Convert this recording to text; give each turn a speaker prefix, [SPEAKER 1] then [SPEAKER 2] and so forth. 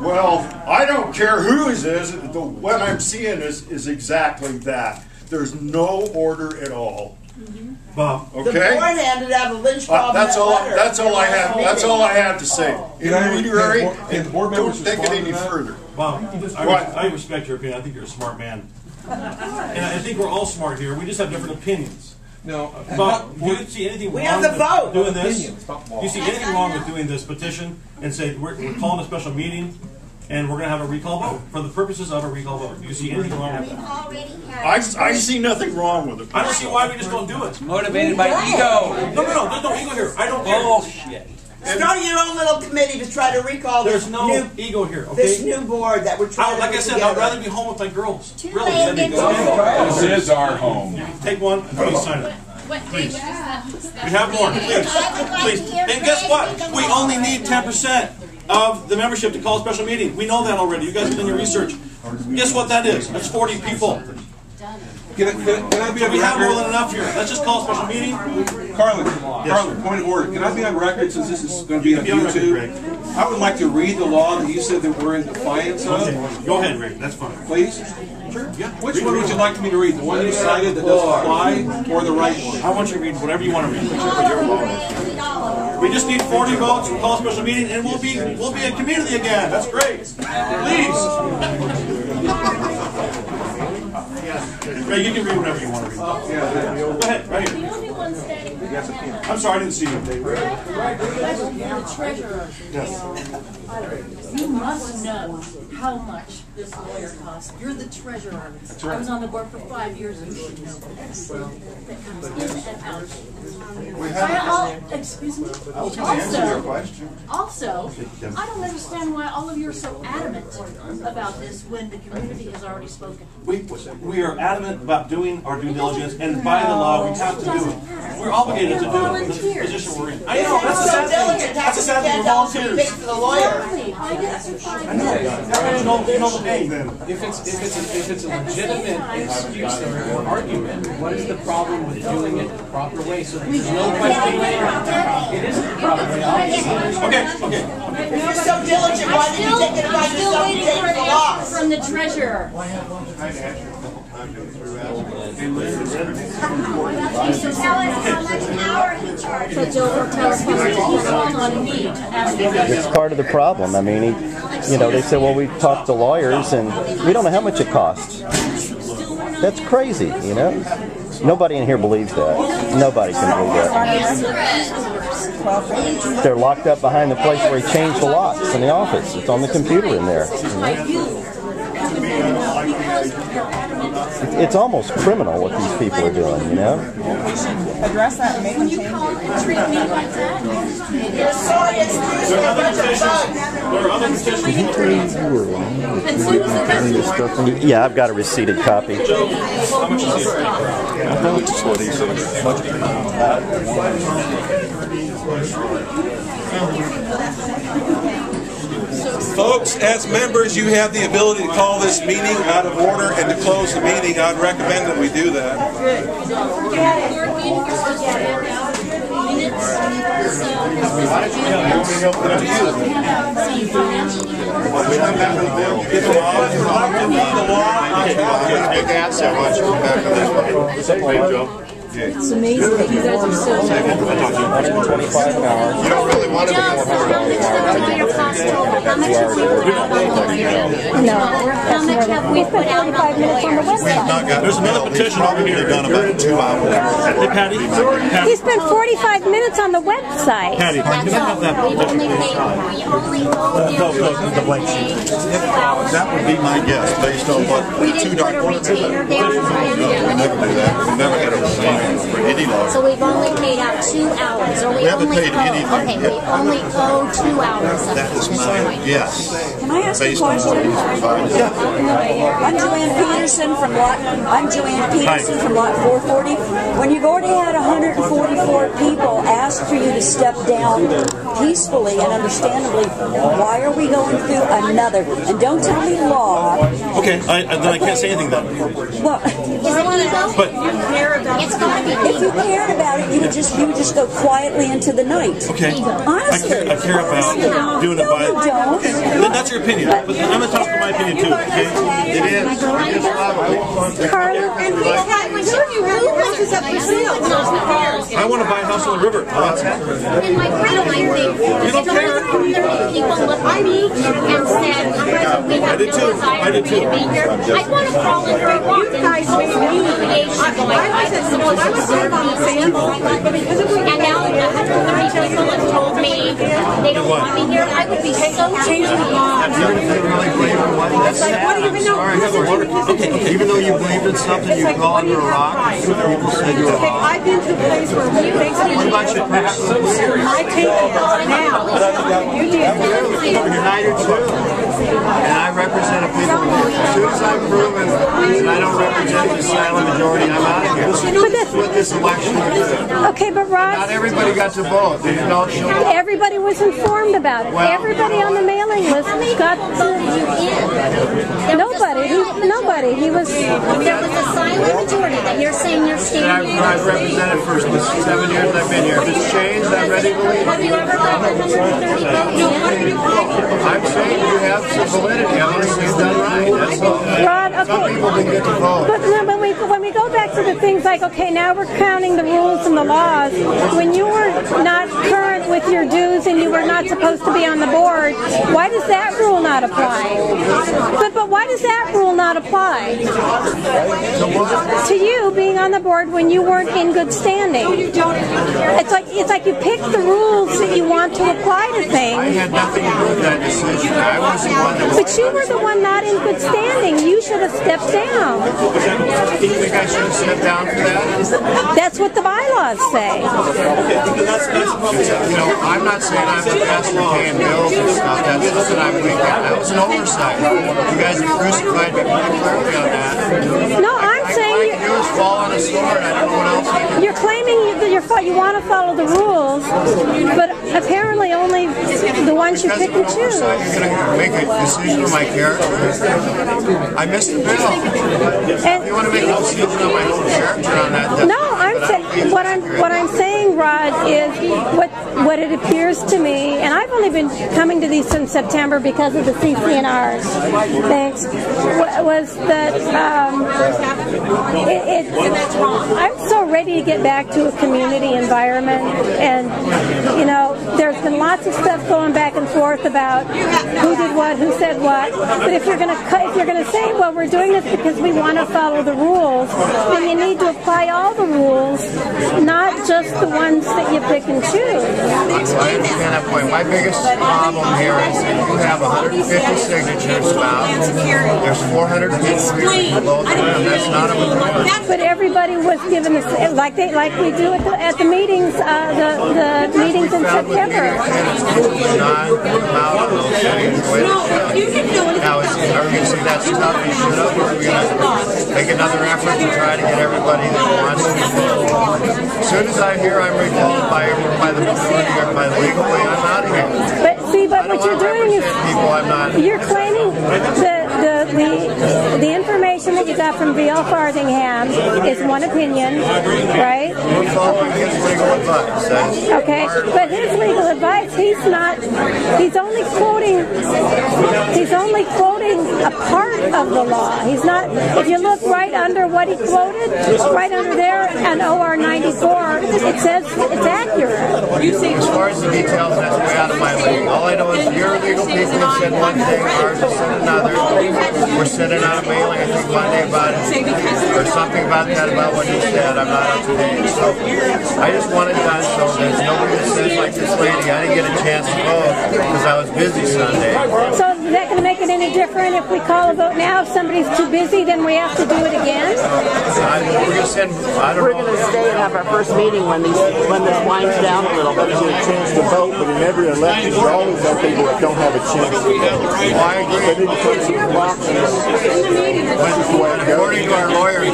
[SPEAKER 1] Well, I don't care whose is. What I'm seeing is exactly that. There's no order at all.
[SPEAKER 2] Bob,
[SPEAKER 1] okay.
[SPEAKER 3] The board handed out a lynch mob
[SPEAKER 1] that's all.
[SPEAKER 3] letter.
[SPEAKER 1] That's all I have. That's all I have to say. Intermediary, and don't take it any further.
[SPEAKER 2] Bob, I respect your opinion. I think you're a smart man, and I think we're all smart here. We just have different opinions.
[SPEAKER 4] No,
[SPEAKER 2] Bob, do you see anything wrong with doing this? Do you see anything wrong with doing this petition and say we're calling a special meeting and we're going to have a recall vote for the purposes of a recall vote? Do you see anything wrong with that?
[SPEAKER 1] I see nothing wrong with it.
[SPEAKER 2] I don't see why we just don't do it.
[SPEAKER 4] Motivated by ego.
[SPEAKER 2] No, there's no ego here. I don't care.
[SPEAKER 4] Bullshit.
[SPEAKER 3] Start your own little committee to try to recall
[SPEAKER 2] There's no ego here, okay?
[SPEAKER 3] This new board that we're trying to
[SPEAKER 2] like I said, I'd rather be home with my girls. Really,
[SPEAKER 5] This is our home.
[SPEAKER 2] Take one and please sign it. Please. We have more. Please. And guess what? We only need 10% of the membership to call a special meeting. We know that already. You guys have done your research. Guess what that is? That's 40 people.
[SPEAKER 4] Can I be on
[SPEAKER 2] We have
[SPEAKER 4] record?
[SPEAKER 2] more than enough here. Let's just call a special meeting.
[SPEAKER 4] Carlin, point of order. Can I be on record since this is going to be on YouTube? I would like to read the law that you said that we're in defiance of.
[SPEAKER 2] Go ahead, Rick. That's fine.
[SPEAKER 4] Please?
[SPEAKER 2] Sure. Yeah.
[SPEAKER 4] Which one would you like me to read? The one you cited that doesn't apply, or the right one?
[SPEAKER 2] I want you to read whatever you want to read. We just need 40 votes. We'll call a special meeting, and we'll be a community again. That's great. Please. Ray, you can read whatever you want to read. Go ahead, right here. I'm sorry, I didn't see you.
[SPEAKER 6] The treasurer. Yes. You must know how much this lawyer costs. You're the treasurer. I was on the board for 5 years, and you should know that comes in and out. Excuse me. Also, I don't understand why all of you are so adamant about this when the community has already spoken.
[SPEAKER 2] We are adamant about doing our due diligence, and by the law, we have to do it. We're obligated to do it. This position we're in. I know, that's a sad thing. That's a sad thing. We're volunteers.
[SPEAKER 3] For the lawyer.
[SPEAKER 2] You know the name then.
[SPEAKER 7] If it's a legitimate excuse or argument, what is the problem with doing it the proper way so that there's no question later? It isn't the proper way.
[SPEAKER 2] Okay.
[SPEAKER 3] If you're so diligent, why did you take it upon yourself to take the law?
[SPEAKER 6] From the treasurer. So tell us how much an hour he charges. But Joe, tell us how much he's calling on me to ask you.
[SPEAKER 8] It's part of the problem. I mean, they say, well, we talked to lawyers, and we don't know how much it costs. That's crazy, Nobody in here believes that. Nobody can believe that. They're locked up behind the place where he changed the locks in the office. It's on the computer in there. It's almost criminal what these people are doing,
[SPEAKER 9] Address that and make them change
[SPEAKER 6] it. Treat me like that.
[SPEAKER 3] You're sorry, excuse me, a bunch of bugs.
[SPEAKER 8] Yeah, I've got a receipted copy.
[SPEAKER 5] That's what he
[SPEAKER 4] Folks, as members, you have the ability to call this meeting out of order and to close the meeting. I'd recommend that we do that.
[SPEAKER 6] It's amazing that you guys are so
[SPEAKER 8] $125 an hour.
[SPEAKER 5] You don't really want to be more hard on it.
[SPEAKER 6] How much have we put out 45 minutes on the website?
[SPEAKER 2] There's another petition over here.
[SPEAKER 5] Done about 2 hours.
[SPEAKER 2] Hey, Patty.
[SPEAKER 10] He spent 45 minutes on the website.
[SPEAKER 2] Patty, can you have that?
[SPEAKER 6] The blank sheet.
[SPEAKER 5] That would be my guess, based on what two documents. We never do that. We never had a retainer for any lawyer.
[SPEAKER 6] So we've only paid out 2 hours. Or we
[SPEAKER 5] haven't
[SPEAKER 6] only
[SPEAKER 5] paid anything.
[SPEAKER 6] Okay, we only owe 2 hours.
[SPEAKER 5] That is my guess.
[SPEAKER 9] Can I ask a question? I'm Joanne Peterson from Lot 440. When you've already had 144 people ask for you to step down peacefully and understandably, Why are we going through another? And don't tell me law.
[SPEAKER 2] Okay, then I can't say anything then.
[SPEAKER 9] Well,
[SPEAKER 2] but
[SPEAKER 9] if you cared about it, you would just go quietly into the night.
[SPEAKER 2] Okay,
[SPEAKER 9] honestly,
[SPEAKER 2] I care about doing it by.
[SPEAKER 9] Don't.
[SPEAKER 2] Then that's your opinion. But I'm gonna talk about my opinion too. Okay,
[SPEAKER 1] it is.
[SPEAKER 2] I want to buy a house on the river. You don't care.
[SPEAKER 11] People looked at me and said,
[SPEAKER 2] I did too. I did too.
[SPEAKER 11] I want to fall in very wrong. You guys make me and now 130 people have told me they don't want me here. I would be so changing the law.
[SPEAKER 1] Even though you believed in something, you called it a rock. People said you were wrong.
[SPEAKER 3] I've been to a place where
[SPEAKER 1] What about your personal
[SPEAKER 3] I take it now. You did.
[SPEAKER 1] United too. And I represent a people. As soon as I'm proven that I don't represent the silent majority, I'm out of here. That's what this election is.
[SPEAKER 10] Okay, but Rod,
[SPEAKER 1] not everybody got to vote. They didn't all show up.
[SPEAKER 10] Everybody was informed about it.
[SPEAKER 1] Well,
[SPEAKER 10] everybody on the mailing list got nobody. He was.
[SPEAKER 11] There was a silent majority that you're saying you're standing.
[SPEAKER 1] I've represented for 7 years I've been here. If it's changed, I'm ready to leave.
[SPEAKER 11] Have you ever got 130 votes?
[SPEAKER 1] I'm saying you have some validity. I want to see it done right. That's all.
[SPEAKER 10] Rod, okay.
[SPEAKER 1] Some people didn't get to vote.
[SPEAKER 10] But no, when we go back to the things like, okay, now we're counting the rules and the laws. When you were not current with your dues and you were not supposed to be on the board, why does that rule not apply? But why does that rule not apply to you being on the board when you weren't in good standing? It's like you pick the rules that you want to apply to things.
[SPEAKER 1] I had nothing to do with that decision. I was the one that was.
[SPEAKER 10] But you were the one not in good standing. You should have stepped down.
[SPEAKER 1] Do you think I should have stepped down for that?
[SPEAKER 10] That's what the bylaws say.
[SPEAKER 1] You know, I'm not saying I'm the best at paying bills and stuff. That's just that I'm weak at. That was an oversight. You guys have crucified me pretty clearly on that.
[SPEAKER 10] No, I'm saying
[SPEAKER 1] all I can do is fall on a sword. I don't know what else I can do.
[SPEAKER 10] You're claiming that you want to follow the rules, but apparently only the ones you pick and choose.
[SPEAKER 1] You're going to make a decision on my character. I missed the bill. If you want to make a decision on my own character on that.
[SPEAKER 10] No, I'm saying what I'm saying, Rod, is what it appears to me, and I've only been coming to these since September because of the CCNRs. Thanks. Was that I'm so ready to get back to a community environment, and you know, there's been lots of stuff going back and forth about who did what, who said what. But if you're going to say, well, we're doing this because we want to follow the rules, then you need to apply all the rules, not just the ones that you pick and choose.
[SPEAKER 1] I understand that point. My biggest problem here is that you have 150 signatures about. There's 450 below the rim. That's not a majority.
[SPEAKER 10] But everybody was given the like we do at the meetings, the meetings in September.
[SPEAKER 1] Now, are we going to say that's tough and shut up, or are we going to make another effort to try to get everybody that wants to vote? As soon as I hear I'm recalled by the majority or by the legal way, I'm out of here.
[SPEAKER 10] But see, what you're doing is you're claiming the information that you got from V.L. Farthingham is one opinion, right?
[SPEAKER 1] We're following his legal advice.
[SPEAKER 10] Okay, but his legal advice, he's only quoting a part of the law. He's not, if you look right under what he quoted, right under there on OR 94, it says it's accurate.
[SPEAKER 1] As far as the details, that's way out of my league. All I know is your legal people have said one thing, ours have said another. We're sending out a mailing, I think, Monday about it, or something about that, about what you said. I'm not up to date. So I just want it done so there's nobody that says like this lady, I didn't get a chance to vote because I was busy Sunday.
[SPEAKER 10] So is that going to make it any different if we call a vote now? If somebody's too busy, then we have to do it again?
[SPEAKER 1] We're going to send,
[SPEAKER 3] We're going to stay and have our first meeting when this winds down a little bit.
[SPEAKER 5] There's a chance to vote, but in every election, you always have people that don't have a chance to vote.
[SPEAKER 1] well, I agree.
[SPEAKER 5] They need to put some blocks in.
[SPEAKER 1] According to our lawyer,